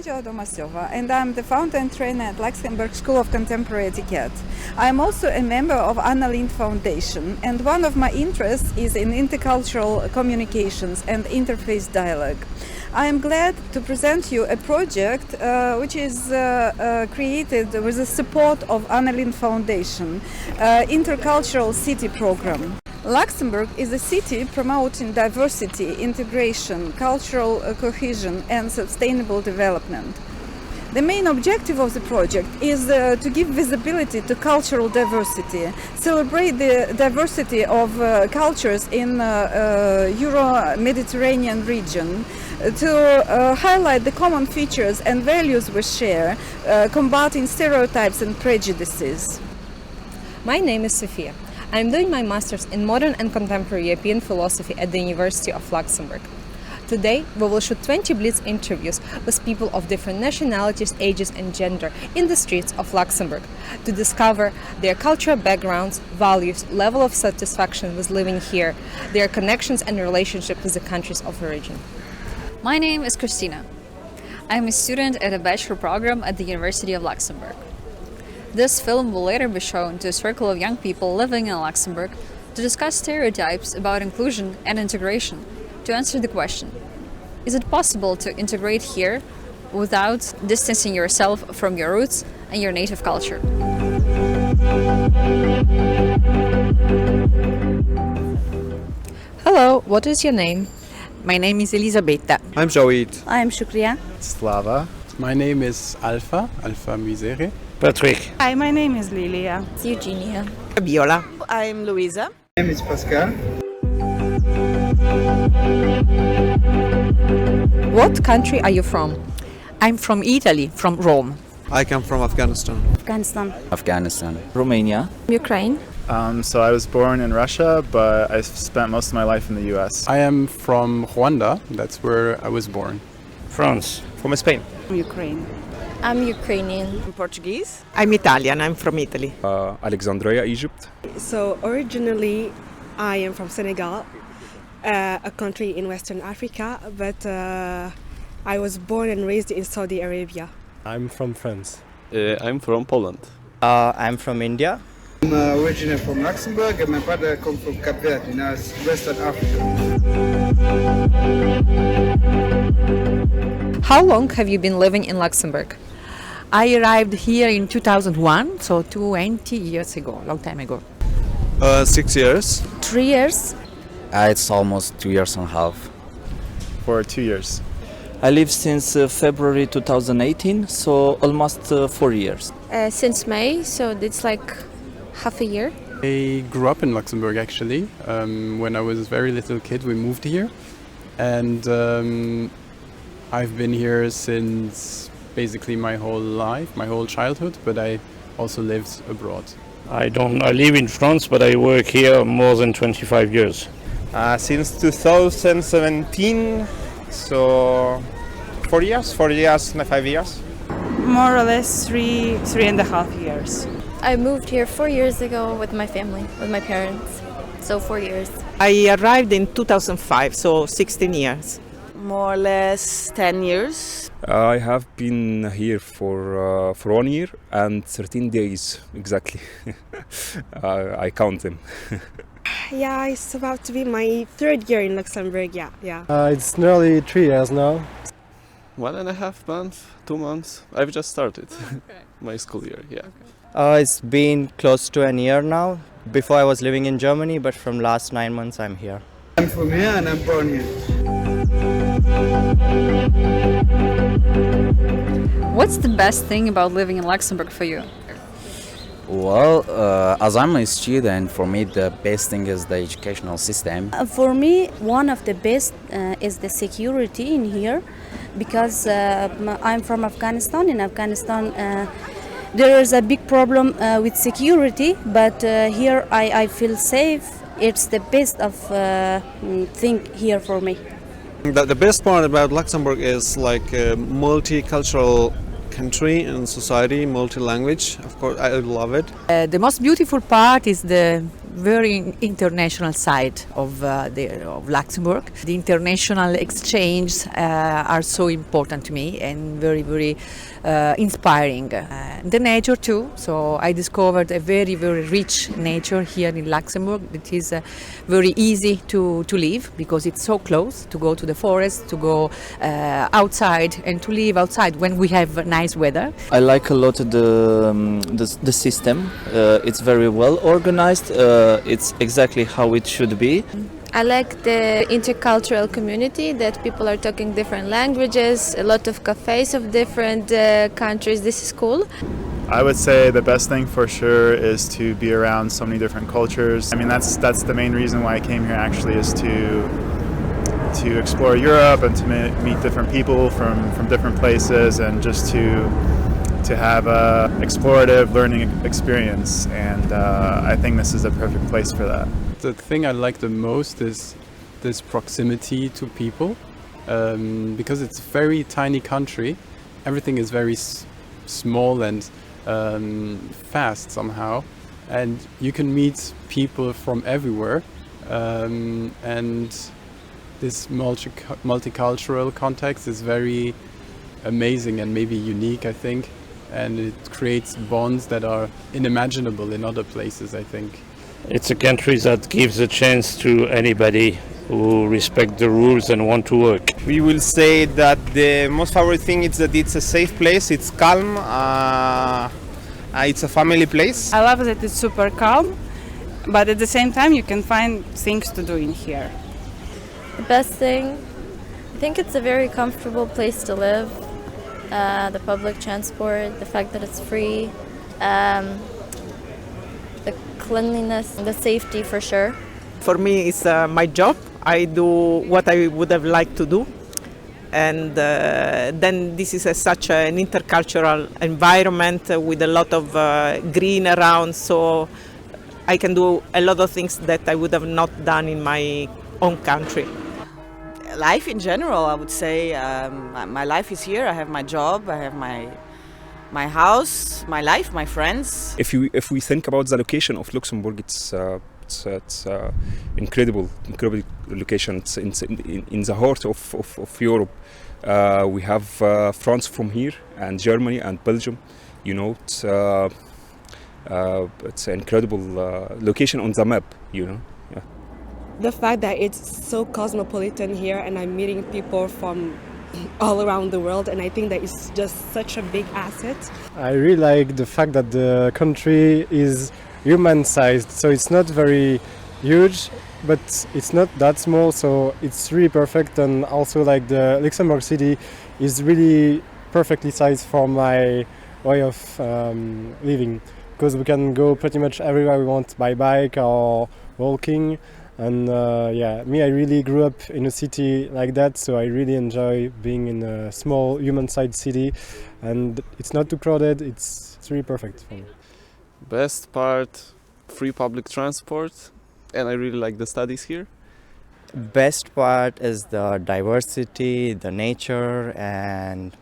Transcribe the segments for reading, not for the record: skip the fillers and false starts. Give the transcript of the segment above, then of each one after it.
Adomasova, and I'm the founder and trainer at Luxembourg School of Contemporary Etiquette. I'm also a member of Anna Lindh Foundation, and one of my interests is in intercultural communications and interface dialogue. I am glad to present you a project which is created with the support of Anna Lindh Foundation, Intercultural City Program. Luxembourg is a city promoting diversity, integration, cultural cohesion and sustainable development. The main objective of the project is to give visibility to cultural diversity, celebrate the diversity of cultures in Euro-Mediterranean region, to highlight the common features and values we share, combating stereotypes and prejudices. My name is Sofia. I'm doing my master's in modern and contemporary European philosophy at the University of Luxembourg. Today, we will shoot 20 blitz interviews with people of different nationalities, ages and gender in the streets of Luxembourg to discover their cultural backgrounds, values, level of satisfaction with living here, their connections and relationship with the countries of origin. My name is Christina. I'm a student at a bachelor program at the University of Luxembourg. This film will later be shown to a circle of young people living in Luxembourg to discuss stereotypes about inclusion and integration, to answer the question, is it possible to integrate here without distancing yourself from your roots and your native culture? Hello, what is your name? My name is Elisabetta. I'm Joid. I'm Shukriya. Slava. My name is Alpha Misere. Patrick. Hi, my name is Lilia. It's Eugenia. Viola. I'm Luisa. My name is Pascal. What country are you from? I'm from Italy, from Rome. I come from Afghanistan. Afghanistan. Romania. Ukraine. So I was born in Russia, but I spent most of my life in the US. I am from Rwanda, that's where I was born. France. From Spain. From Ukraine. I'm Ukrainian. I'm Portuguese. I'm Italian, I'm from Italy. Alexandria, Egypt. So originally I am from Senegal, a country in Western Africa, but I was born and raised in Saudi Arabia. I'm from France. I'm from Poland. I'm from India. I'm originally from Luxembourg and my brother comes from Cape Verde in Western Africa. How long have you been living in Luxembourg? I arrived here in 2001, so 20 years ago, long time ago. 6 years. 3 years. It's almost 2 years and a half. For 2 years. I live since February 2018, so almost 4 years. Since May, so it's like half a year. I grew up in Luxembourg actually. When I was a very little kid, we moved here. And I've been here since basically my whole life, my whole childhood, but I also lived abroad. I live in France, but I work here more than 25 years. Since 2017, so 4 years, 5 years. More or less 3.5 years. I moved here 4 years ago with my family, with my parents, so 4 years. I arrived in 2005, so 16 years. More or less 10 years. I have been here for 1 year and 13 days exactly. I count them. Yeah, it's about to be my 3rd year in Luxembourg, yeah. It's nearly 3 years now. 1.5 months, 2 months. I've just started my school year, yeah. It's been close to a year now. Before I was living in Germany, but from last 9 months I'm here. I'm from here and I'm born here. What's the best thing about living in Luxembourg for you? Well, as I'm a student, for me the best thing is the educational system. For me, one of the best is the security in here, because I'm from Afghanistan. In Afghanistan, there is a big problem with security, but here I feel safe. It's the best of thing here for me. The best part about Luxembourg is like a multicultural country and society, multi-language. Of course, I love it. The most beautiful part is the very international side of Luxembourg. The international exchanges are so important to me and very, very inspiring. The nature too. So I discovered a very, very rich nature here in Luxembourg. It is very easy to live because it's so close to go to the forest, to go outside and to live outside when we have nice weather. I like a lot the system. It's very well organized. It's exactly how it should be. I like the intercultural community, that people are talking different languages, a lot of cafes of different countries. This is cool. I would say the best thing for sure is to be around so many different cultures. I mean, that's the main reason why I came here actually, is to explore Europe and to meet different people from different places, and just to have a explorative learning experience. And I think this is a perfect place for that. The thing I like the most is this proximity to people, because it's a very tiny country. Everything is very small and fast somehow, and you can meet people from everywhere, and this multicultural context is very amazing and maybe unique, I think, and it creates bonds that are unimaginable in other places, I think. It's a country that gives a chance to anybody who respect the rules and want to work. We will say that the most favorite thing is that it's a safe place, it's calm, it's a family place. I love that it's super calm, but at the same time you can find things to do in here. The best thing, I think it's a very comfortable place to live. The public transport, the fact that it's free, the cleanliness, the safety for sure. For me, it's my job. I do what I would have liked to do. And then this is such an intercultural environment with a lot of green around, so I can do a lot of things that I would have not done in my own country. Life in general, I would say. My life is here. I have my job. I have my house, my life, my friends. If we think about the location of Luxembourg, it's incredible location. It's in the heart of Europe. We have France from here, and Germany and Belgium. You know, it's an incredible location on the map. You know. Yeah. The fact that it's so cosmopolitan here, and I'm meeting people from all around the world, and I think that it's just such a big asset. I really like the fact that the country is human-sized, so it's not very huge, but it's not that small, so it's really perfect. And also, like, the Luxembourg city is really perfectly sized for my way of living, because we can go pretty much everywhere we want by bike or walking. And yeah, I really grew up in a city like that, so I really enjoy being in a small human-sized city, and it's not too crowded. It's really perfect for me. Best part, free public transport, and I really like the studies here. Best part is the diversity, the nature, and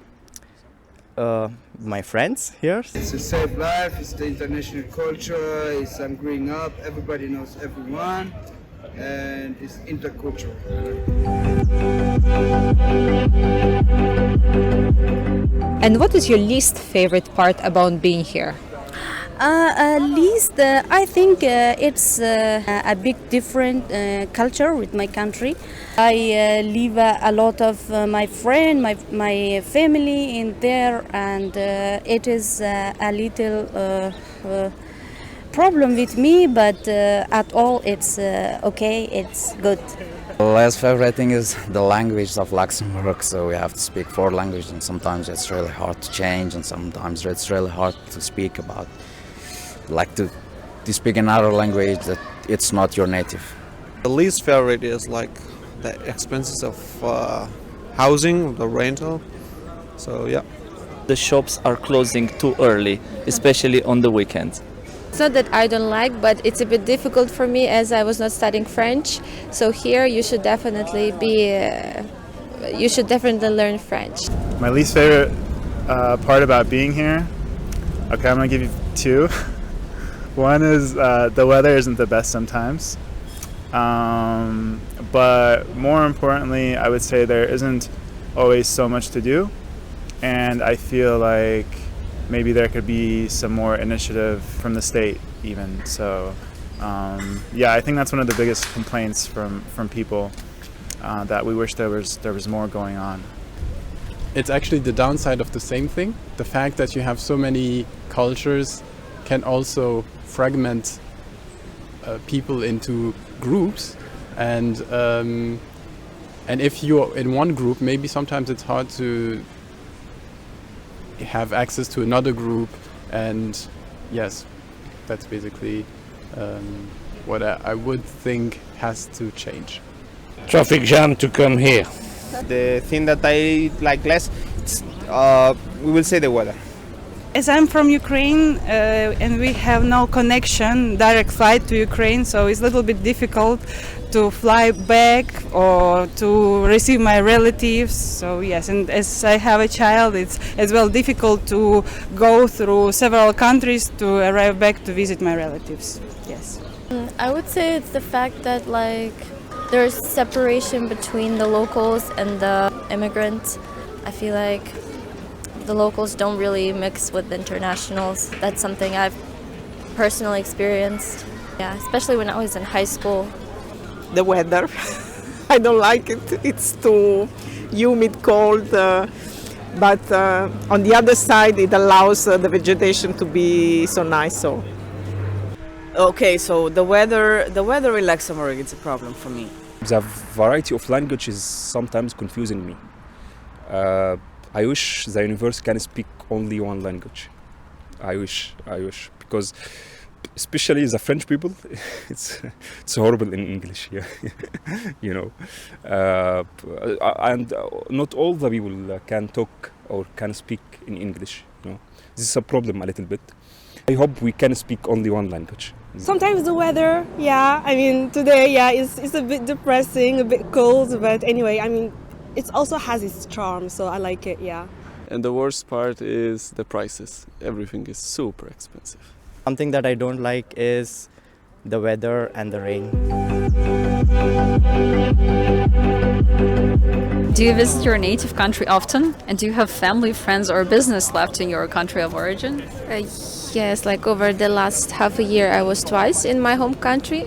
my friends here. It's a safe life, it's the international culture, it's I'm growing up, everybody knows everyone, and it's intercultural. And what is your least favorite part about being here? I think it's a big different culture with my country. I leave a lot of my friend, my family in there, and it is a little problem with me, but at all it's okay, it's good. The last favorite thing is the language of Luxembourg, so we have to speak 4 languages, and sometimes it's really hard to change, and sometimes it's really hard to speak about. Like to speak another language that it's not your native. The least favorite is like the expenses of housing, the rental. So yeah. The shops are closing too early, especially on the weekends. It's not that I don't like, but it's a bit difficult for me as I was not studying French. So here you should definitely learn French. My least favorite part about being here, okay, I'm gonna give you 2. One is the weather isn't the best sometimes. But more importantly, I would say there isn't always so much to do. And I feel like maybe there could be some more initiative from the state even. So yeah, I think that's one of the biggest complaints from people, that we wish there was more going on. It's actually the downside of the same thing. The fact that you have so many cultures can also fragment people into groups, and if you're in one group, maybe sometimes it's hard to have access to another group, and yes, that's basically what I would think has to change. Traffic jam to come here. The thing that I like less, it's, we will say the weather. As I'm from Ukraine and we have no connection, direct flight to Ukraine, so it's a little bit difficult to fly back or to receive my relatives. So yes, and as I have a child, it's as well difficult to go through several countries to arrive back to visit my relatives. Yes. I would say it's the fact that there's separation between the locals and the immigrants. I feel like the locals don't really mix with the internationals. That's something I've personally experienced. Yeah, especially when I was in high school. The weather, I don't like it. It's too humid, cold. But on the other side, it allows the vegetation to be so nice. So. Okay, so the weather in Luxembourg is a problem for me. The variety of language is sometimes confusing me. I wish the universe can speak only one language. I wish, because especially the French people, it's horrible in English, yeah. You know, and not all the people can talk or can speak in English. You know, this is a problem a little bit. I hope we can speak only one language. Sometimes the weather, yeah. I mean, today, yeah, it's a bit depressing, a bit cold, but anyway, I mean, it also has its charm, so I like it, yeah. And the worst part is the prices. Everything is super expensive. Something that I don't like is the weather and the rain. Do you visit your native country often? And do you have family, friends, or business left in your country of origin? Yes, like over the last half a year I was twice in my home country.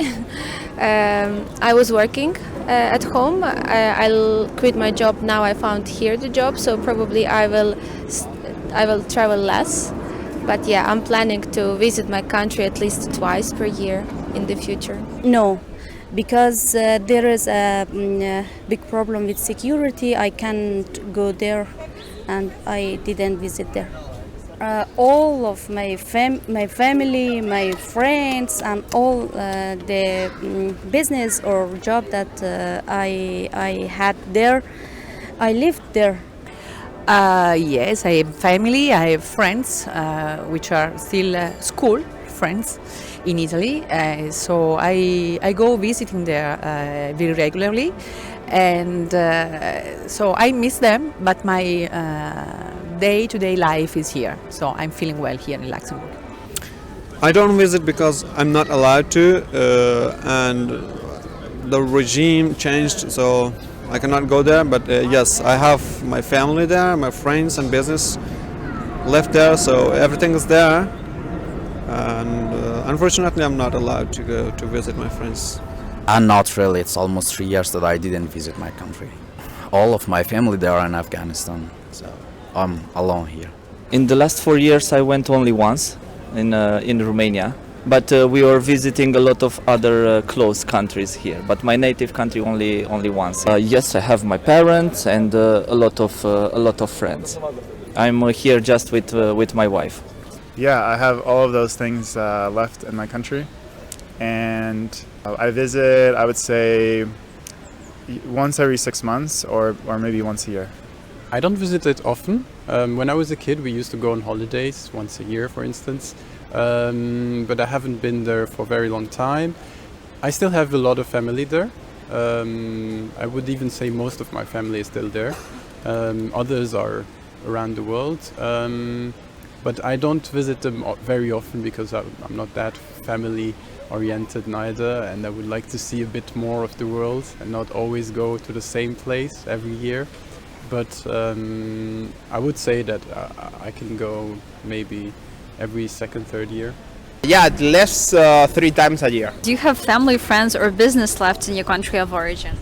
I was working at home. I'll quit my job now. I found here the job, so probably I will travel less. But yeah, I'm planning to visit my country at least twice per year in the future. No, because there is a big problem with security. I can't go there, and I didn't visit there. All of my family, my friends, and all the business or job that I had there, I lived there. Yes, I have family, I have friends, which are still school friends in Italy. So I go visiting there very regularly, and so I miss them, but my day-to-day life is here, so I'm feeling well here in Luxembourg. I don't visit because I'm not allowed to, and the regime changed, so I cannot go there. But yes, I have my family there, my friends and business left there, so everything is there. And unfortunately, I'm not allowed to go to visit my friends. And not really. It's almost 3 years that I didn't visit my country. All of my family there are in Afghanistan, so I'm alone here. In the last 4 years, I went only once in Romania, but we are visiting a lot of other close countries here. But my native country only once. Yes, I have my parents and a lot of friends. I'm here just with my wife. Yeah, I have all of those things left in my country, and I visit, I would say, once every 6 months or maybe once a year. I don't visit it often. When I was a kid, we used to go on holidays once a year, for instance, but I haven't been there for a very long time. I still have a lot of family there. I would even say most of my family is still there. Others are around the world. but I don't visit them very often because I'm not that family oriented neither, and I would like to see a bit more of the world and not always go to the same place every year. But I would say that I can go maybe every second, third year. Yeah, at least 3 times a year. Do you have family, friends, or business left in your country of origin?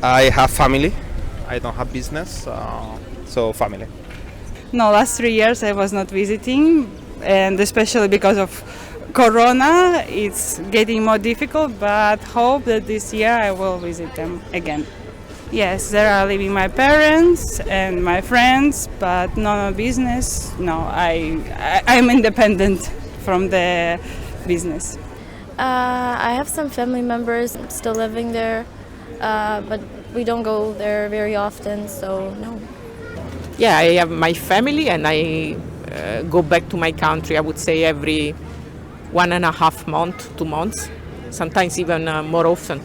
I have family. I don't have business, so family. No, last 3 years I was not visiting, and especially because of Corona, it's getting more difficult, but hope that this year I will visit them again. Yes, there are living my parents and my friends, but no business. No, I'm independent from the business. I have some family members still living there, but we don't go there very often, so no. Yeah, I have my family and I go back to my country, I would say every 1.5 months, 2 months, sometimes even more often.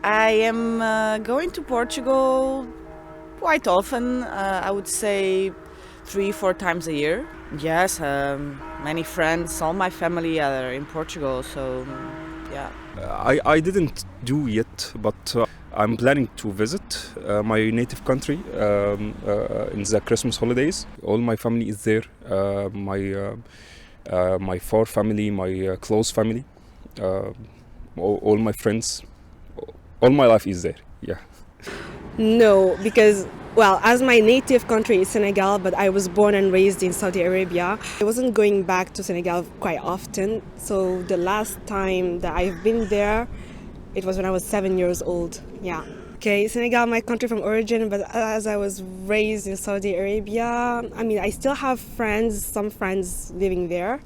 I am going to Portugal quite often, I would say 3-4 times a year. Yes, many friends, all my family are in Portugal, so yeah. I didn't do yet, but I'm planning to visit my native country in the Christmas holidays. All my family is there, my far family, my close family, all my friends. All my life is there, yeah. No, because, well, as my native country is Senegal, but I was born and raised in Saudi Arabia. I wasn't going back to Senegal quite often, so the last time that I've been there, it was when I was 7 years old, yeah. Okay, Senegal, my country from origin, but as I was raised in Saudi Arabia, I mean, I still have friends, some friends living there.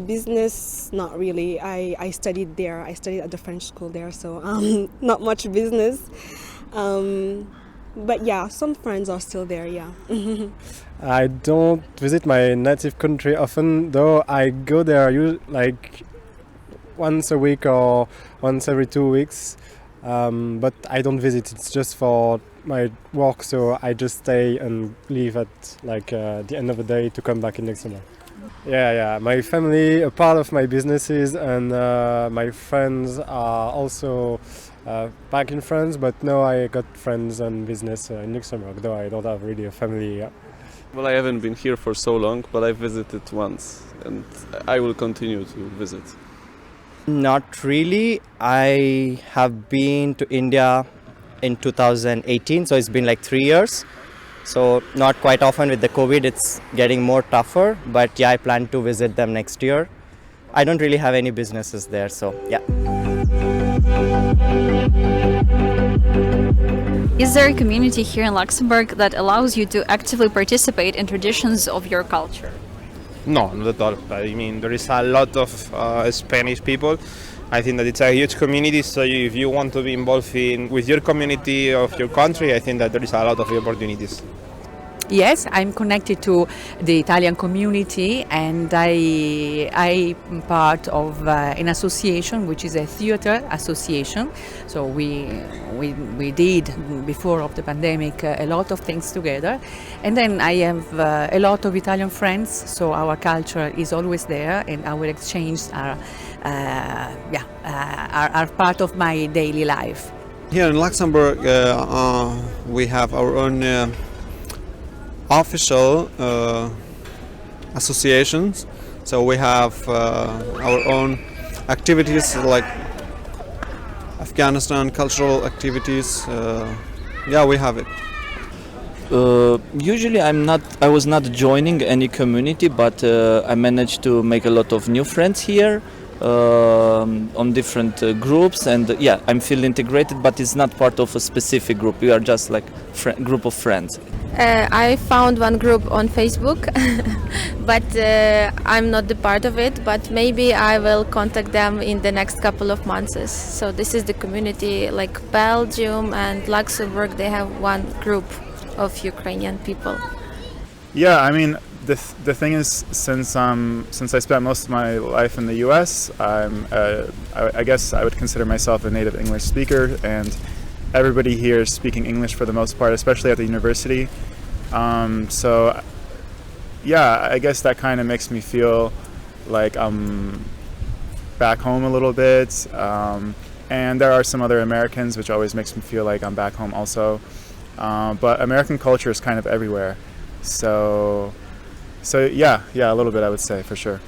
Business, not really. I studied there. I studied at the French school there, so not much business. But yeah, some friends are still there, yeah. I don't visit my native country often, though I go there like once a week or once every 2 weeks. But I don't visit, it's just for my work, so I just stay and leave at like the end of the day to come back in Luxembourg. Yeah, my family, a part of my businesses, and my friends are also back in France, but now I got friends and business in Luxembourg, though I don't have really a family. Yeah. Well, I haven't been here for so long, but I visited once, and I will continue to visit. Not really. I have been to India in 2018, so it's been like 3 years. So not quite often. With the COVID, it's getting more tougher, but yeah, I plan to visit them next year. I don't really have any businesses there, so yeah. Is there a community here in Luxembourg that allows you to actively participate in traditions of your culture? No, not at all. I mean, there is a lot of Spanish people. I think that it's a huge community, so if you want to be involved with your community of your country, I think that there is a lot of opportunities. Yes, I'm connected to the Italian community, and I'm part of an association, which is a theater association. So we did before of the pandemic a lot of things together, and then I have a lot of Italian friends. So our culture is always there, and our exchanges are part of my daily life. Here in Luxembourg, we have our own official associations, so we have our own activities like Afghanistan cultural activities. Yeah, we have it. Usually I was not joining any community, but I managed to make a lot of new friends here on different groups, and yeah, I'm feel integrated, but it's not part of a specific group. We are just like group of friends. I found one group on Facebook, but I'm not the part of it, but maybe I will contact them in the next couple of months. So this is the community, like Belgium and Luxembourg, they have one group of Ukrainian people. Yeah, I mean, the thing is, since I spent most of my life in the U.S., I guess I would consider myself a native English speaker, and everybody here is speaking English for the most part, especially at the university. So yeah, I guess that kind of makes me feel like I'm back home a little bit. And there are some other Americans, which always makes me feel like I'm back home also. But American culture is kind of everywhere. So yeah, a little bit, I would say, for sure.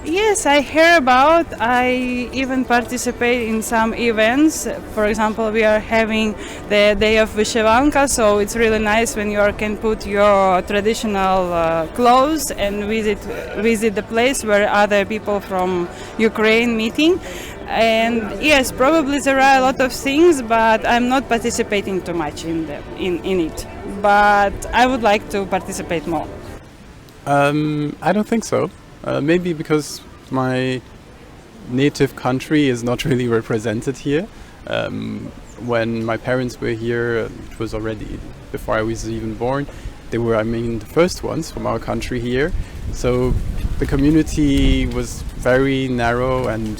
Yes, I hear about. I even participate in some events. For example, we are having the day of Vyshyvanka, so it's really nice when you can put your traditional clothes and visit the place where other people from Ukraine meeting. And yes, probably there are a lot of things, but I'm not participating too much in it. But I would like to participate more. I don't think so. Maybe because my native country is not really represented here. When my parents were here, it was already before I was even born. They were, the first ones from our country here. So the community was very narrow and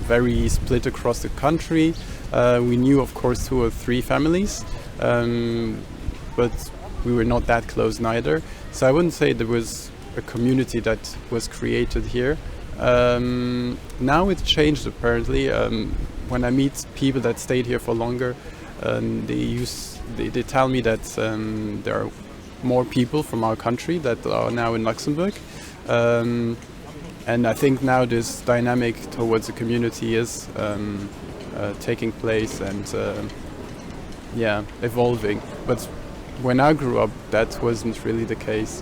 very split across the country. We knew, of course, 2 or 3 families, but we were not that close neither. So I wouldn't say there was a community that was created here. Now it's changed apparently. When I meet people that stayed here for longer, they tell me that there are more people from our country that are now in Luxembourg. And I think now this dynamic towards the community is taking place and evolving. But when I grew up, that wasn't really the case.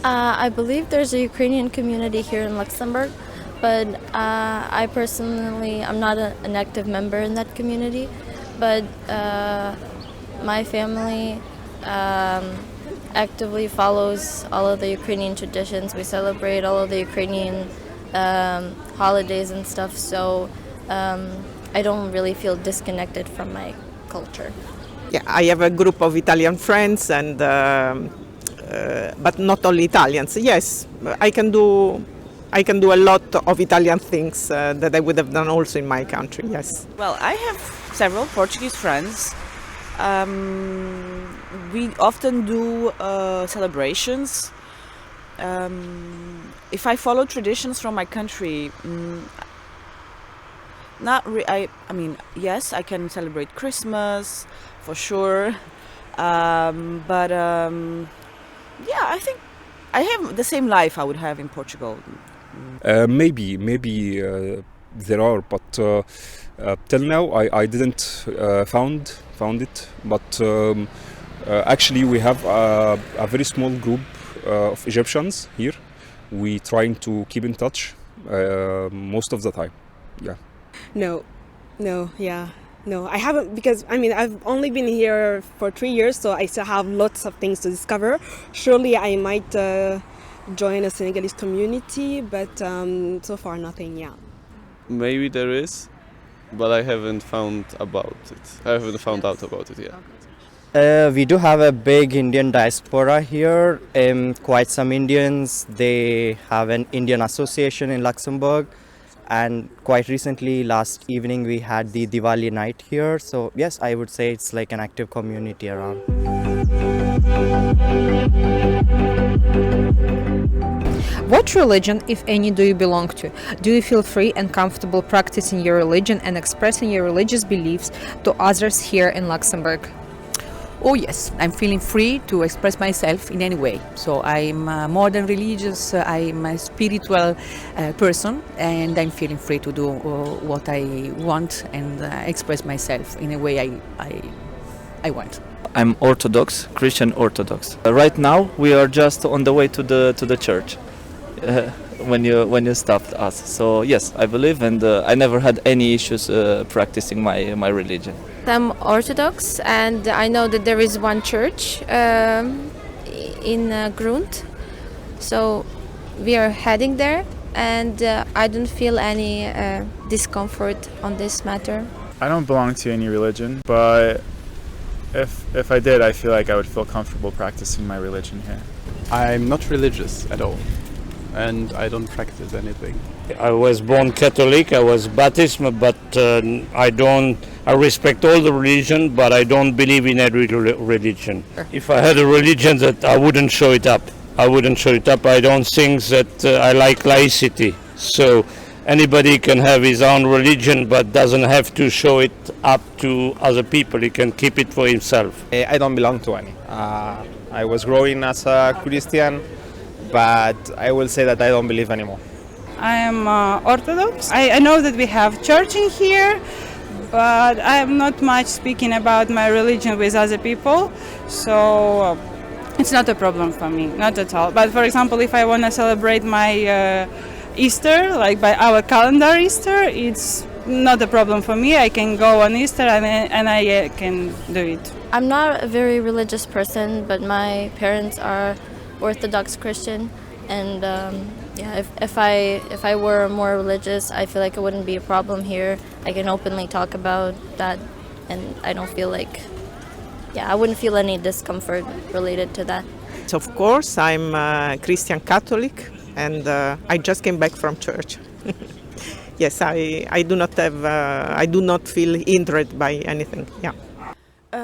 I believe there's a Ukrainian community here in Luxembourg, but I personally, I'm not an active member in that community, but my family actively follows all of the Ukrainian traditions. We celebrate all of the Ukrainian holidays and stuff, so I don't really feel disconnected from my culture. Yeah, I have a group of Italian friends and but not only Italians. Yes, I can do a lot of Italian things that I would have done also in my country. Yes. Well, I have several Portuguese friends. We often do celebrations. If I follow traditions from my country, yes, I can celebrate Christmas for sure, but I think I have the same life I would have in Portugal. Maybe there are, but till now I didn't found it. But actually, we have a very small group of Egyptians here. We trying to keep in touch most of the time. Yeah. No, I haven't, because I've only been here for 3 years, so I still have lots of things to discover. Surely I might join a Senegalese community, but so far nothing. Yeah. Maybe there is, but I haven't found about it. I haven't found out about it yet. We do have a big Indian diaspora here. Quite some Indians. They have an Indian association in Luxembourg. And quite recently, last evening, we had the Diwali night here. So yes, I would say it's like an active community around. What religion, if any, do you belong to? Do you feel free and comfortable practicing your religion and expressing your religious beliefs to others here in Luxembourg? Oh yes, I'm feeling free to express myself in any way. So I'm more than religious, I'm a spiritual person, and I'm feeling free to do what I want and express myself in a way I want. I'm Orthodox, Christian Orthodox. Right now we are just on the way to the church when you stopped us. So yes, I believe, and I never had any issues practicing my religion. I'm Orthodox, and I know that there is one church in Grund, so we are heading there, and I don't feel any discomfort on this matter. I don't belong to any religion, but if I did, I feel like I would feel comfortable practicing my religion here. I'm not religious at all, and I don't practice anything. I was born Catholic, I was Baptist, but I respect all the religion, but I don't believe in every religion. If I had a religion, that I wouldn't show it up. I wouldn't show it up. I don't think that I like laicity. So anybody can have his own religion but doesn't have to show it up to other people. He can keep it for himself. I don't belong to any. I was growing as a Christian, but I will say that I don't believe anymore. I am Orthodox. I know that we have church in here, but I am not much speaking about my religion with other people, so it's not a problem for me, not at all. But for example, if I want to celebrate my Easter, like by our calendar Easter, it's not a problem for me. I can go on Easter and I can do it. I'm not a very religious person, but my parents are Orthodox Christian, and yeah, if I were more religious, I feel like it wouldn't be a problem here. I can openly talk about that, and I don't feel like, yeah, I wouldn't feel any discomfort related to that. Of course, I'm Christian Catholic, and I just came back from church. Yes, I do not have, I do not feel hindered by anything. Yeah.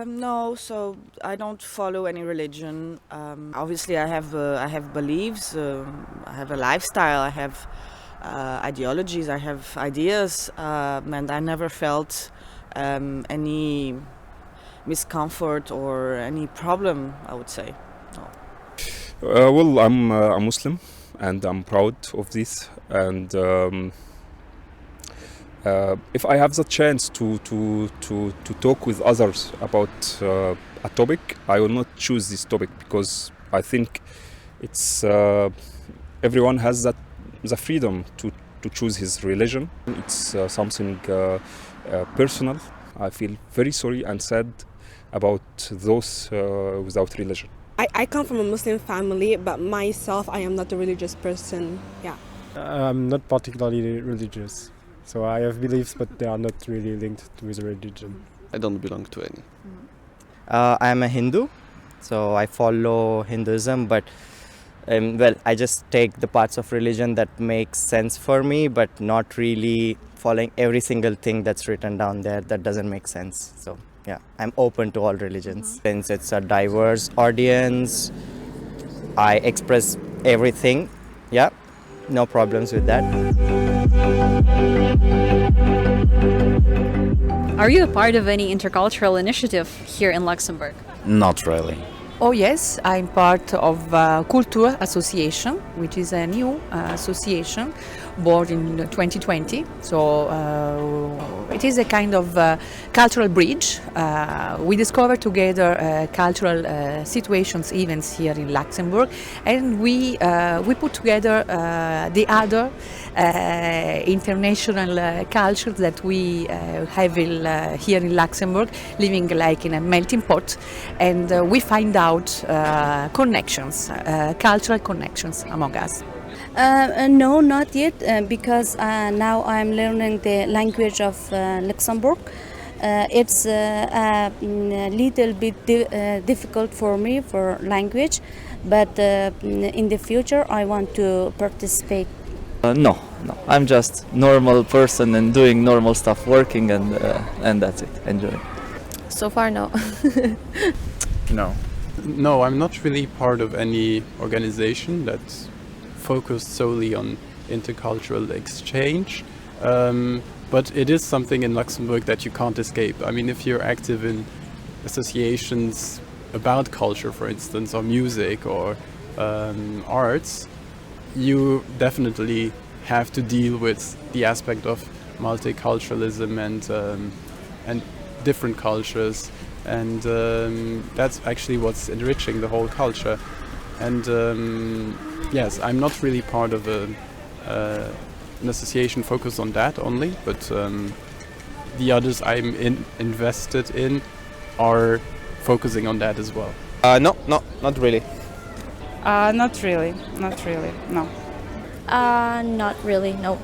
No, so I don't follow any religion. Obviously, I have beliefs, I have a lifestyle, I have ideologies, I have ideas, and I never felt any discomfort or any problem, I would say. No. Well, I'm a Muslim, and I'm proud of this. And if I have the chance to talk with others about a topic, I will not choose this topic, because I think it's everyone has the freedom to choose his religion. It's something personal. I feel very sorry and sad about those without religion. I come from a Muslim family, but myself, I am not a religious person. Yeah. I'm not particularly religious. So I have beliefs, but they are not really linked with religion. I don't belong to any. I am a Hindu, so I follow Hinduism, but well, I just take the parts of religion that makes sense for me, but not really following every single thing that's written down there that doesn't make sense. So yeah, I'm open to all religions. Since it's a diverse audience, I express everything. Yeah, no problems with that. Are you a part of any intercultural initiative here in Luxembourg? Not really. Oh yes, I'm part of Culture Association, which is a new association born in 2020. So it is a kind of cultural bridge. We discover together cultural situations, events here in Luxembourg, and we put together the other international cultures that we have here in Luxembourg, living like in a melting pot, and we find out connections, cultural connections among us. No, not yet, because now I'm learning the language of Luxembourg. It's a little bit difficult for me for language, but in the future I want to participate. No, I'm just normal person and doing normal stuff, working, and that's it, enjoying. So far, no. No. No, I'm not really part of any organization that's focused solely on intercultural exchange, but it is something in Luxembourg that you can't escape. I mean, if you're active in associations about culture, for instance, or music or arts, you definitely have to deal with the aspect of multiculturalism and different cultures. And that's actually what's enriching the whole culture. And yes, I'm not really part of an association focused on that only, but the others I'm invested in are focusing on that as well. No, not really. Not really, no. Not really, no.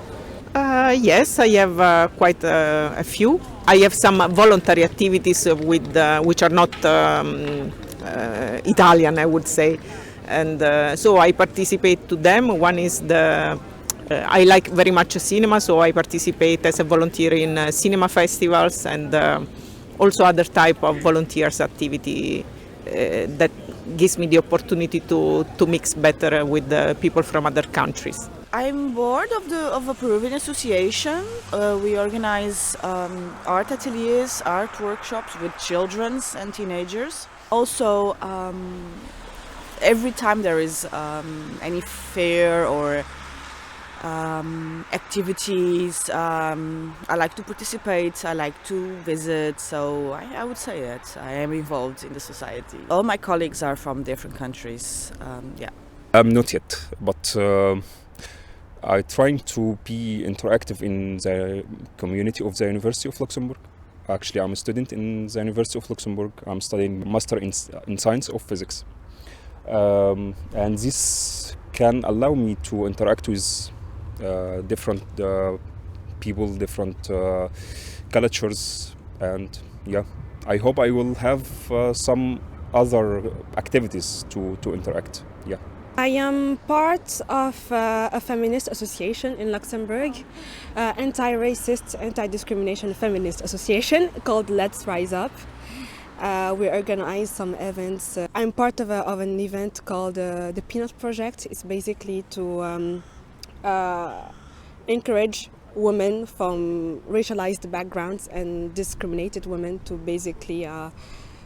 Yes, I have quite a few. I have some voluntary activities with which are not Italian, I would say, and so I participate to them. One is I like very much cinema, so I participate as a volunteer in cinema festivals and also other type of volunteers activity that gives me the opportunity to mix better with the people from other countries. I'm board of a Peruvian association. We organize art ateliers, art workshops with children and teenagers. Also, every time there is any fair or activities, I like to participate, I like to visit, so I would say that I am involved in the society. All my colleagues are from different countries, yeah. Not yet, but I'm trying to be interactive in the community of the University of Luxembourg. Actually, I'm a student in the University of Luxembourg. I'm studying Master in Science of Physics. And this can allow me to interact with different people, different cultures, and yeah, I hope I will have some other activities to interact. Yeah. I am part of a feminist association in Luxembourg, anti-racist, anti-discrimination feminist association called Let's Rise Up. We organize some events. I'm part of an event called the Peanut Project. It's basically to encourage women from racialized backgrounds and discriminated women to basically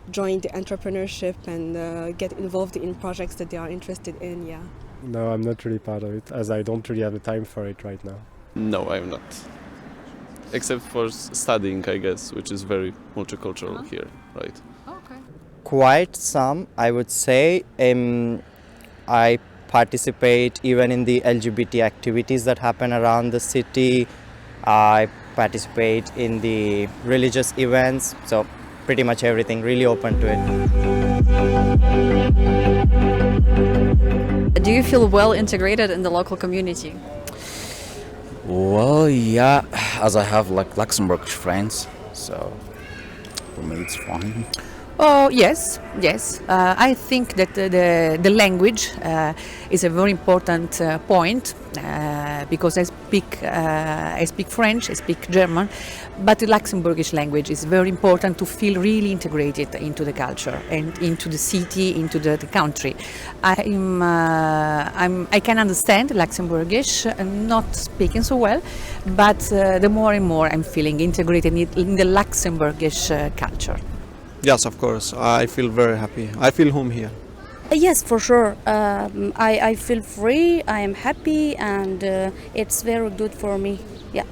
join the entrepreneurship and get involved in projects that they are interested in. Yeah. No, I'm not really part of it, as I don't really have the time for it right now. No, I'm not. Except for studying, I guess, which is very multicultural here, right? Okay. Quite some, I would say. I participate even in the LGBT activities that happen around the city. I participate in the religious events, so pretty much everything, really open to it. Do you feel well integrated in the local community? Well, yeah, as I have like Luxembourgish friends, so for me it's fine. Oh, yes. I think that the language is a very important point because I speak French, I speak German, but the Luxembourgish language is very important to feel really integrated into the culture and into the city, into the country. I can understand Luxembourgish, not speaking so well, but the more and more I'm feeling integrated in the Luxembourgish culture. Yes, of course. I feel very happy. I feel home here. Yes, for sure. I feel free, I am happy, and it's very good for me. Yeah.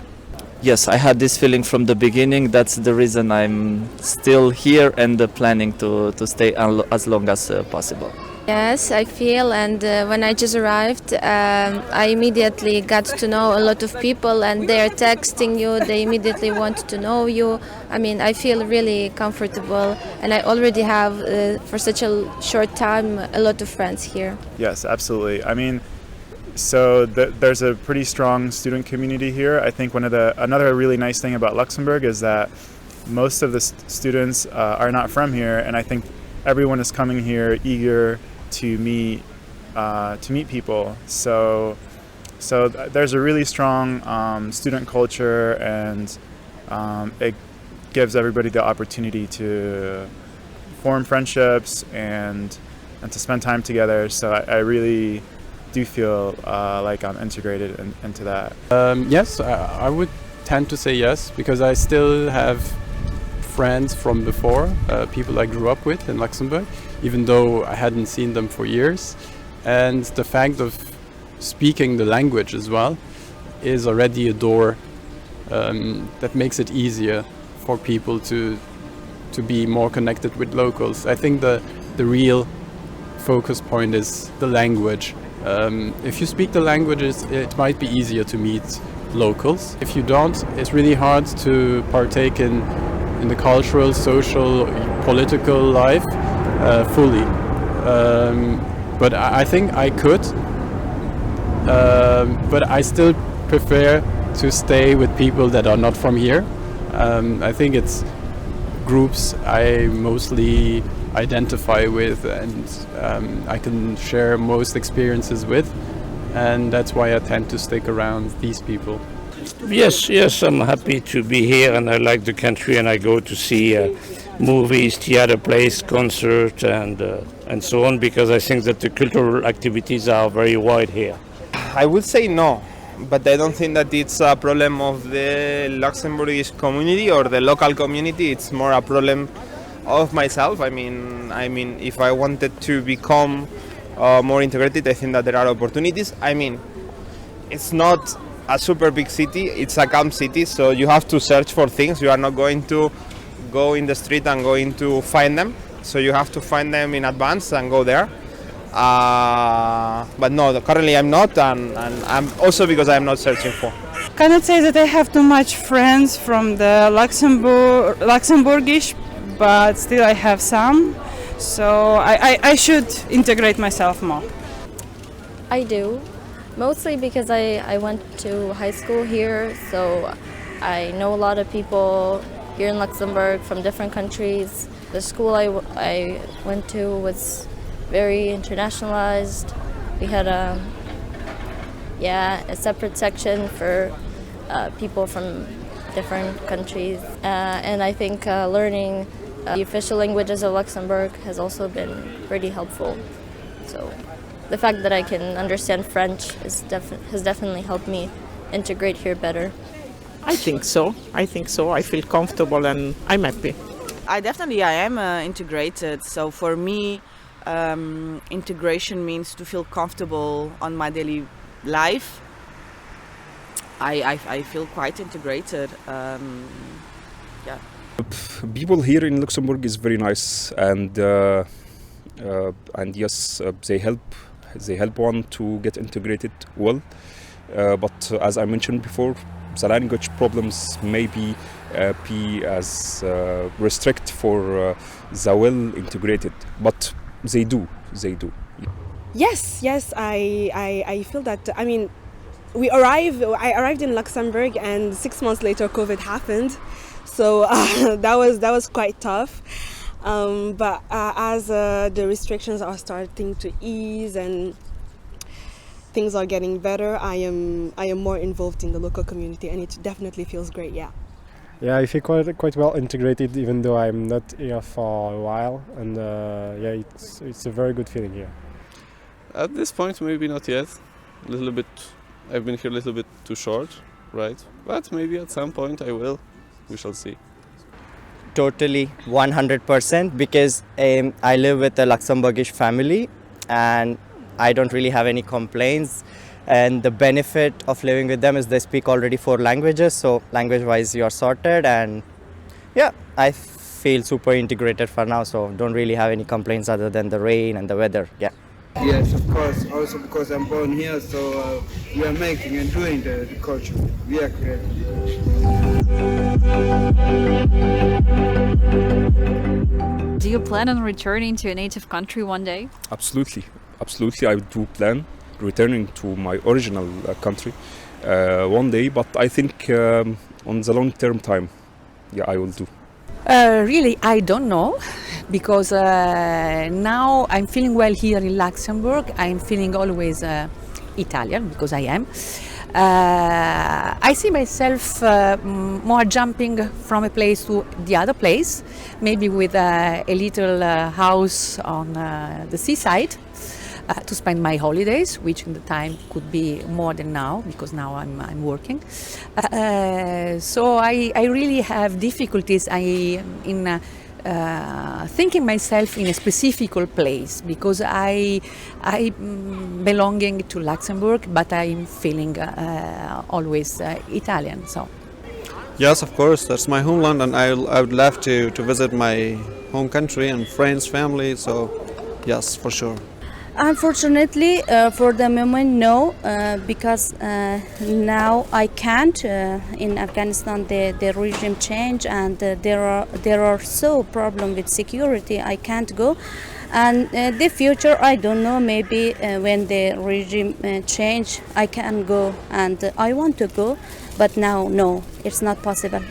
Yes, I had this feeling from the beginning. That's the reason I'm still here and planning to stay as long as possible. Yes, I feel, and when I just arrived, I immediately got to know a lot of people, and they're texting you, they immediately want to know you. I mean, I feel really comfortable, and I already have, for such a short time, a lot of friends here. Yes, absolutely. I mean, so there's a pretty strong student community here. I think another really nice thing about Luxembourg is that most of the students are not from here, and I think everyone is coming here eager to meet people. So there's a really strong student culture, and it gives everybody the opportunity to form friendships and to spend time together. So I really do feel like I'm integrated into that. Yes, I would tend to say yes, because I still have friends from before, people I grew up with in Luxembourg, even though I hadn't seen them for years. And the fact of speaking the language as well is already a door that makes it easier for people to be more connected with locals. I think the real focus point is the language. If you speak the languages, it might be easier to meet locals. If you don't, it's really hard to partake in the cultural, social, political life fully. But I think I could, but I still prefer to stay with people that are not from here. I think it's groups I mostly identify with, and I can share most experiences with, and that's why I tend to stick around these people. Yes, I'm happy to be here, and I like the country, and I go to see movies, theater plays, concert, and and so on, because I think that the cultural activities are very wide here. I would say no, but I don't think that it's a problem of the Luxembourgish community or the local community. It's more a problem of myself. I mean, if I wanted to become more integrated, I think that there are opportunities. I mean, it's not a super big city, it's a camp city, so you have to search for things. You are not going to go in the street and going to find them, so you have to find them in advance and go there. But no, currently I'm not, and I'm also because I'm not searching for. Cannot say that I have too much friends from the Luxembourgish, but still I have some, so I should integrate myself more. I do. Mostly because I went to high school here, so I know a lot of people here in Luxembourg from different countries. The school I went to was very internationalized. We had a separate section for people from different countries. And I think learning the official languages of Luxembourg has also been pretty helpful. So the fact that I can understand French has definitely helped me integrate here better. I think so. I feel comfortable and I'm happy. I am integrated. So for me, integration means to feel comfortable on my daily life. I feel quite integrated. People here in Luxembourg is very nice, and yes, they help one to get integrated well. But as I mentioned before, the language problems may be as restrict for the well integrated, but they do. Yes, I feel that. I mean, I arrived in Luxembourg, and 6 months later COVID happened, so that was quite tough. But as the restrictions are starting to ease and things are getting better, I am more involved in the local community, and it definitely feels great. Yeah, I feel quite well integrated, even though I'm not here for a while, and it's a very good feeling here. At this point, maybe not yet. A little bit. I've been here a little bit too short, right? But maybe at some point I will. We shall see. Totally 100%, because I live with a Luxembourgish family and I don't really have any complaints, and the benefit of living with them is they speak already 4 languages, so language wise you're sorted, and yeah, I feel super integrated for now, so don't really have any complaints other than the rain and the weather. Yes, of course, also because I'm born here, so we are making and doing the culture. We are creating. Do you plan on returning to a native country one day? Absolutely. I do plan returning to my original country one day, but I think on the long-term time, I will do. Really, I don't know, because now I'm feeling well here in Luxembourg. I'm feeling always Italian, because I am. I see myself more jumping from a place to the other place, maybe with a little house on the seaside to spend my holidays, which in the time could be more than now, because now I'm working. So I really have difficulties in thinking myself in a specific place, because I belonging to Luxembourg, but I'm feeling always Italian. So Yes, of course, that's my homeland, and I would love to visit my home country and friends, family, so yes, for sure. Unfortunately, for the moment, no, because now I can't. In Afghanistan, the regime changed, and there are so problem with security. I can't go, and the future I don't know. Maybe when the regime change, I can go, and I want to go, but now no, it's not possible.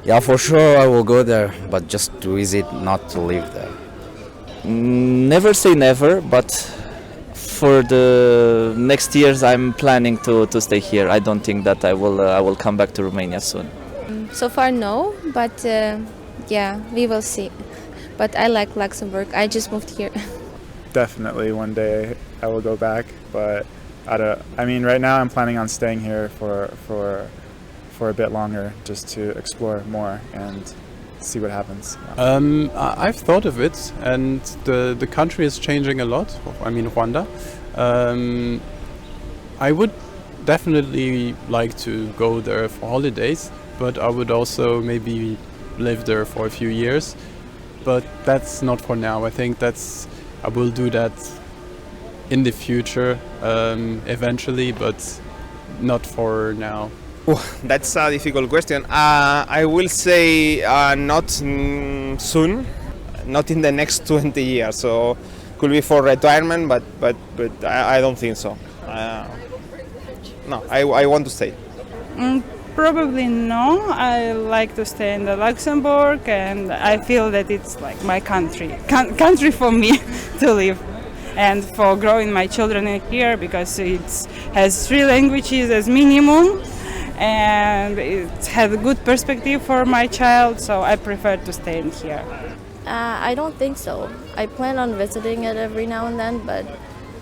Yeah, for sure I will go there, but just to visit, not to live there. Never say never, but for the next years I'm planning to stay here. I don't think that I will come back to Romania soon. So far no, but yeah, we will see. But I like Luxembourg. I just moved here. definitely one day I will go back, but I mean, right now I'm planning on staying here for a bit longer, just to explore more and see what happens. I've thought of it, and the country is changing a lot. I mean, Rwanda. I would definitely like to go there for holidays, but I would also maybe live there for a few years. But that's not for now. I think I will do that in the future, eventually, but not for now. That's a difficult question. I will say not soon, not in the next 20 years. So could be for retirement, but I don't think so. No, I want to stay. Probably no. I like to stay in the Luxembourg, and I feel that it's like my country, country for me to live, and for growing my children in here, because it has 3 languages as minimum, and it has a good perspective for my child. So I prefer to stay in here. I don't think so. I plan on visiting it every now and then, but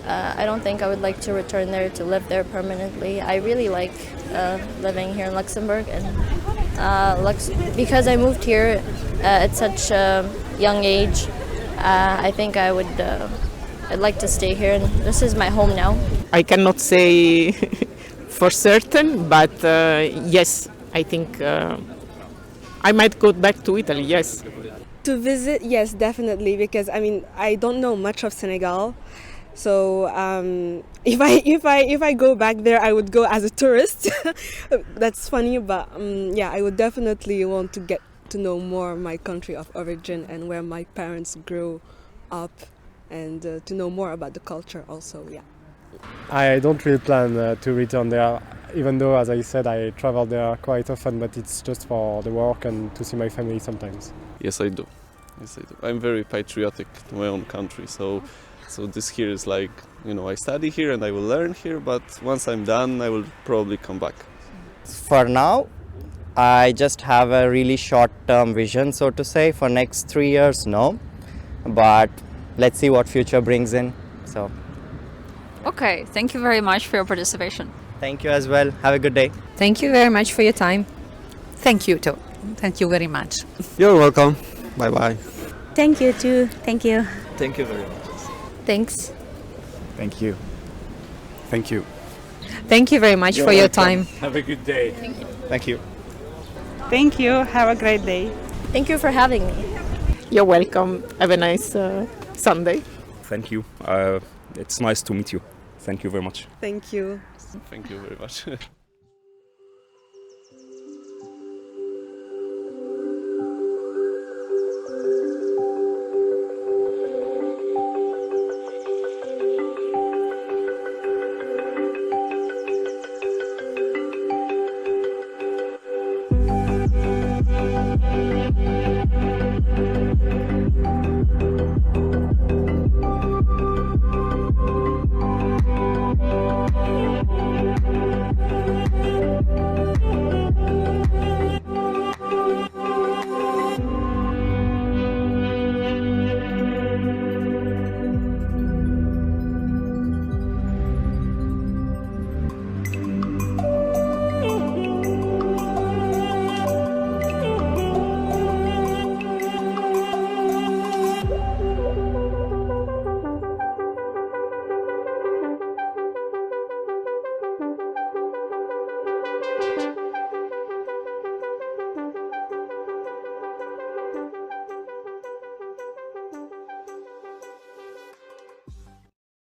I don't think I would like to return there to live there permanently. I really like living here in Luxembourg, and because I moved here at such a young age, I think I'd like to stay here, and this is my home now. I cannot say for certain, but yes, I think I might go back to Italy, yes. To visit, yes, definitely, because I mean, I don't know much of Senegal. So if I go back there, I would go as a tourist. That's funny, but yeah, I would definitely want to get to know more my country of origin and where my parents grew up, and to know more about the culture also. Yeah. I don't really plan to return there, even though, as I said, I travel there quite often, but it's just for the work and to see my family sometimes. Yes, I do. Yes, I do. I'm very patriotic to my own country, so this here is like, I study here and I will learn here, but once I'm done, I will probably come back. For now, I just have a really short-term vision, so to say. For next 3 years, no, but let's see what future brings in. So. Okay, thank you very much for your participation. Thank you as well. Have a good day. Thank you very much for your time. Thank you too. Thank you very much. You're welcome. Bye-bye. Thank you too. Thank you. Thank you very much. Thanks. Thank you. Thank you. Thank you very much for your time. Have a good day. Thank you. Thank you. Thank you. Have a great day. Thank you for having me. You're welcome. Have a nice Sunday. Thank you. It's nice to meet you. Thank you very much. Thank you. Thank you very much.